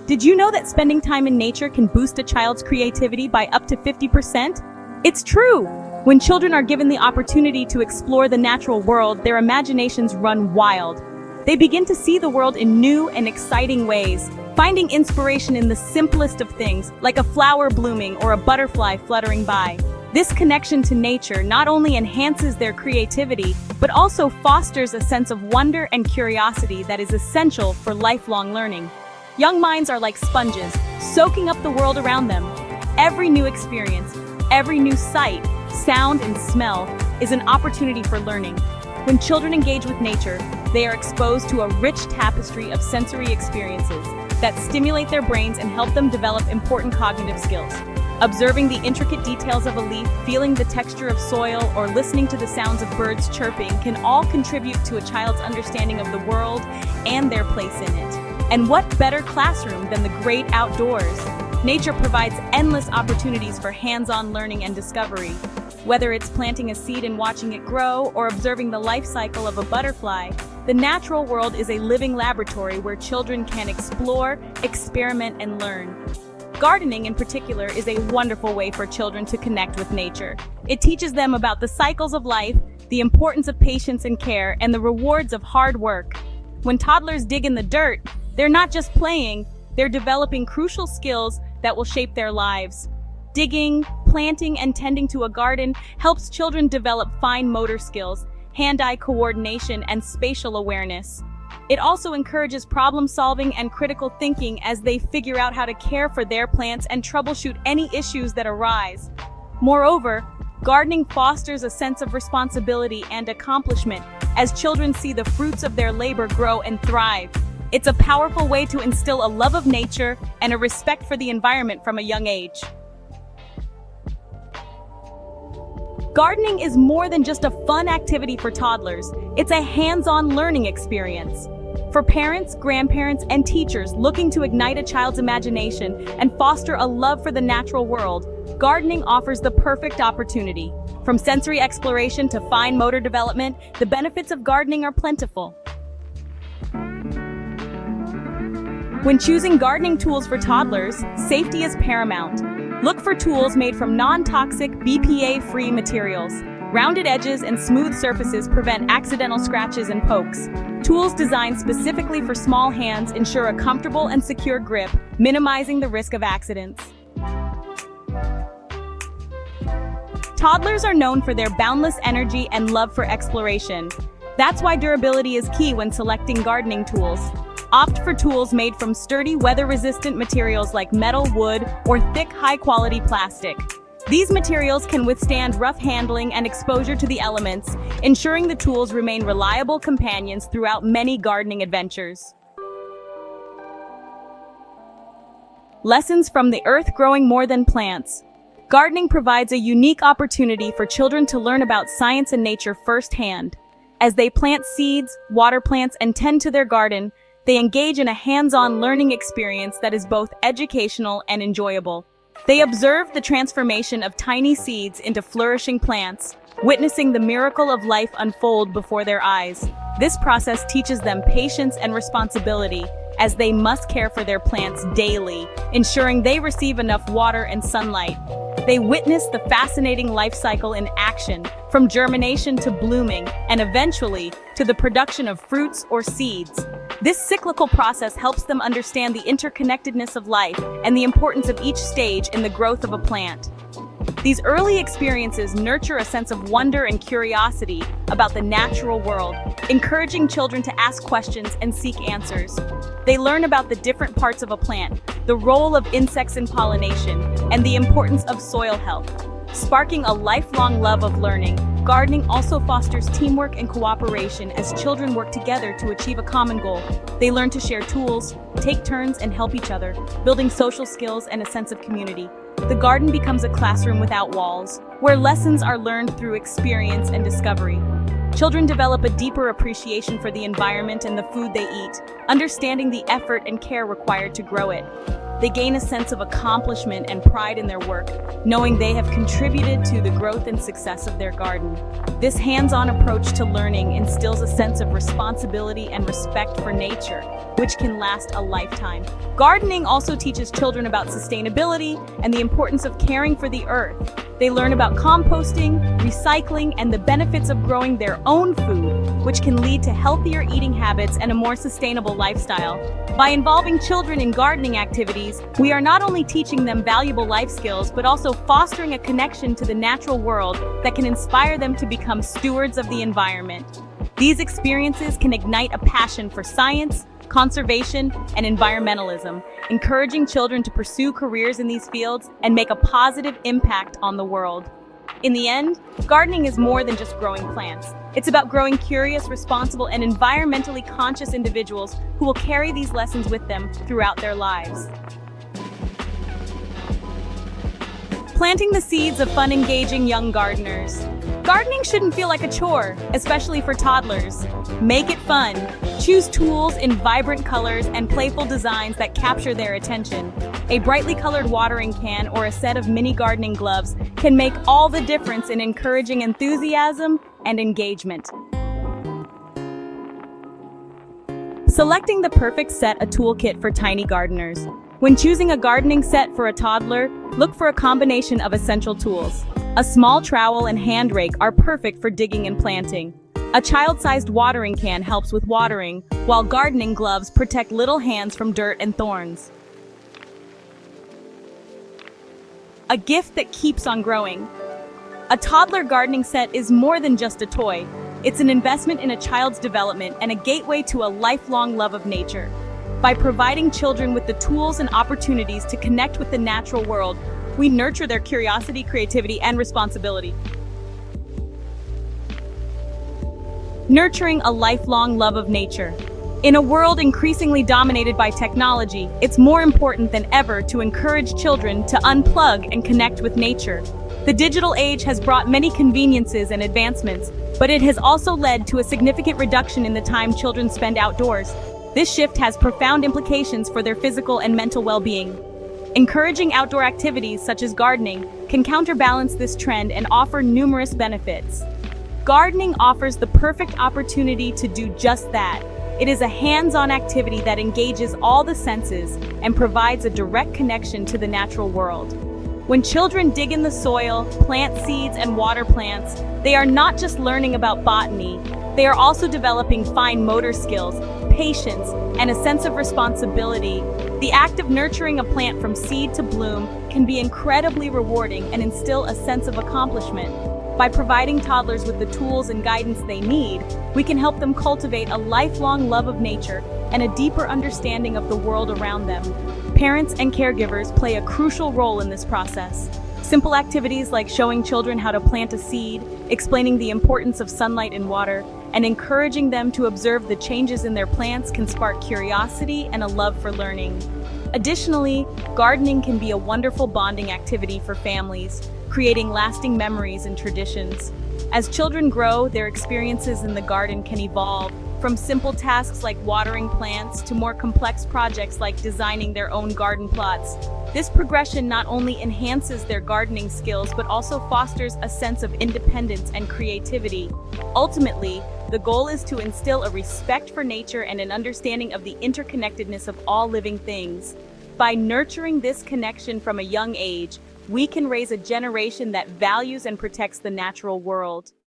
Did you know that spending time in nature can boost a child's creativity by up to 50%? It's true! When children are given the opportunity to explore the natural world, their imaginations run wild. They begin to see the world in new and exciting ways, finding inspiration in the simplest of things, like a flower blooming or a butterfly fluttering by. This connection to nature not only enhances their creativity, but also fosters a sense of wonder and curiosity that is essential for lifelong learning. Young minds are like sponges, soaking up the world around them. Every new experience, every new sight, sound, and smell is an opportunity for learning. When children engage with nature, they are exposed to a rich tapestry of sensory experiences that stimulate their brains and help them develop important cognitive skills. Observing the intricate details of a leaf, feeling the texture of soil, or listening to the sounds of birds chirping can all contribute to a child's understanding of the world and their place in it. And what better classroom than the great outdoors? Nature provides endless opportunities for hands-on learning and discovery. Whether it's planting a seed and watching it grow, or observing the life cycle of a butterfly, the natural world is a living laboratory where children can explore, experiment, and learn. Gardening, in particular, is a wonderful way for children to connect with nature. It teaches them about the cycles of life, the importance of patience and care, and the rewards of hard work. When toddlers dig in the dirt, they're not just playing, they're developing crucial skills that will shape their lives. Digging, planting, and tending to a garden helps children develop fine motor skills, hand-eye coordination, and spatial awareness. It also encourages problem-solving and critical thinking as they figure out how to care for their plants and troubleshoot any issues that arise. Moreover, gardening fosters a sense of responsibility and accomplishment as children see the fruits of their labor grow and thrive. It's a powerful way to instill a love of nature and a respect for the environment from a young age. Gardening is more than just a fun activity for toddlers. It's a hands-on learning experience. For parents, grandparents, and teachers looking to ignite a child's imagination and foster a love for the natural world, gardening offers the perfect opportunity. From sensory exploration to fine motor development, the benefits of gardening are plentiful. When choosing gardening tools for toddlers, safety is paramount. Look for tools made from non-toxic, BPA-free materials. Rounded edges and smooth surfaces prevent accidental scratches and pokes. Tools designed specifically for small hands ensure a comfortable and secure grip, minimizing the risk of accidents. Toddlers are known for their boundless energy and love for exploration. That's why durability is key when selecting gardening tools. Opt for tools made from sturdy, weather-resistant materials like metal, wood, or thick, high-quality plastic. These materials can withstand rough handling and exposure to the elements, ensuring the tools remain reliable companions throughout many gardening adventures. Lessons from the earth growing more than plants. Gardening provides a unique opportunity for children to learn about science and nature firsthand. As they plant seeds, water plants, and tend to their garden, they engage in a hands-on learning experience that is both educational and enjoyable. They observe the transformation of tiny seeds into flourishing plants, witnessing the miracle of life unfold before their eyes. This process teaches them patience and responsibility, as they must care for their plants daily, ensuring they receive enough water and sunlight. They witness the fascinating life cycle in action, from germination to blooming, and eventually to the production of fruits or seeds. This cyclical process helps them understand the interconnectedness of life and the importance of each stage in the growth of a plant. These early experiences nurture a sense of wonder and curiosity about the natural world, encouraging children to ask questions and seek answers. They learn about the different parts of a plant, the role of insects in pollination, and the importance of soil health. Sparking a lifelong love of learning, gardening also fosters teamwork and cooperation as children work together to achieve a common goal. They learn to share tools, take turns, and help each other, building social skills and a sense of community. The garden becomes a classroom without walls, where lessons are learned through experience and discovery. Children develop a deeper appreciation for the environment and the food they eat, understanding the effort and care required to grow it. They gain a sense of accomplishment and pride in their work, knowing they have contributed to the growth and success of their garden. This hands-on approach to learning instills a sense of responsibility and respect for nature, which can last a lifetime. Gardening also teaches children about sustainability and the importance of caring for the earth. They learn about composting, recycling, and the benefits of growing their own food, which can lead to healthier eating habits and a more sustainable lifestyle. By involving children in gardening activities, we are not only teaching them valuable life skills, but also fostering a connection to the natural world that can inspire them to become stewards of the environment. These experiences can ignite a passion for science, conservation, and environmentalism, encouraging children to pursue careers in these fields and make a positive impact on the world. In the end, gardening is more than just growing plants. It's about growing curious, responsible, and environmentally conscious individuals who will carry these lessons with them throughout their lives. Planting the seeds of fun, engaging young gardeners. Gardening shouldn't feel like a chore, especially for toddlers. Make it fun. Choose tools in vibrant colors and playful designs that capture their attention. A brightly colored watering can or a set of mini gardening gloves can make all the difference in encouraging enthusiasm and engagement. Selecting the perfect set, a toolkit for tiny gardeners. When choosing a gardening set for a toddler, look for a combination of essential tools. A small trowel and hand rake are perfect for digging and planting. A child-sized watering can helps with watering, while gardening gloves protect little hands from dirt and thorns. A gift that keeps on growing. A toddler gardening set is more than just a toy. It's an investment in a child's development and a gateway to a lifelong love of nature. By providing children with the tools and opportunities to connect with the natural world, we nurture their curiosity, creativity, and responsibility. Nurturing a lifelong love of nature. In a world increasingly dominated by technology, it's more important than ever to encourage children to unplug and connect with nature. The digital age has brought many conveniences and advancements, but it has also led to a significant reduction in the time children spend outdoors. This shift has profound implications for their physical and mental well-being. Encouraging outdoor activities such as gardening can counterbalance this trend and offer numerous benefits. Gardening offers the perfect opportunity to do just that. It is a hands-on activity that engages all the senses and provides a direct connection to the natural world. When children dig in the soil, plant seeds, and water plants, they are not just learning about botany, they are also developing fine motor skills, patience, and a sense of responsibility. The act of nurturing a plant from seed to bloom can be incredibly rewarding and instill a sense of accomplishment. By providing toddlers with the tools and guidance they need, we can help them cultivate a lifelong love of nature and a deeper understanding of the world around them. Parents and caregivers play a crucial role in this process. Simple activities like showing children how to plant a seed, explaining the importance of sunlight and water, and encouraging them to observe the changes in their plants can spark curiosity and a love for learning. Additionally, gardening can be a wonderful bonding activity for families, creating lasting memories and traditions. As children grow, their experiences in the garden can evolve, from simple tasks like watering plants to more complex projects like designing their own garden plots. This progression not only enhances their gardening skills but also fosters a sense of independence and creativity. Ultimately, the goal is to instill a respect for nature and an understanding of the interconnectedness of all living things. By nurturing this connection from a young age, we can raise a generation that values and protects the natural world.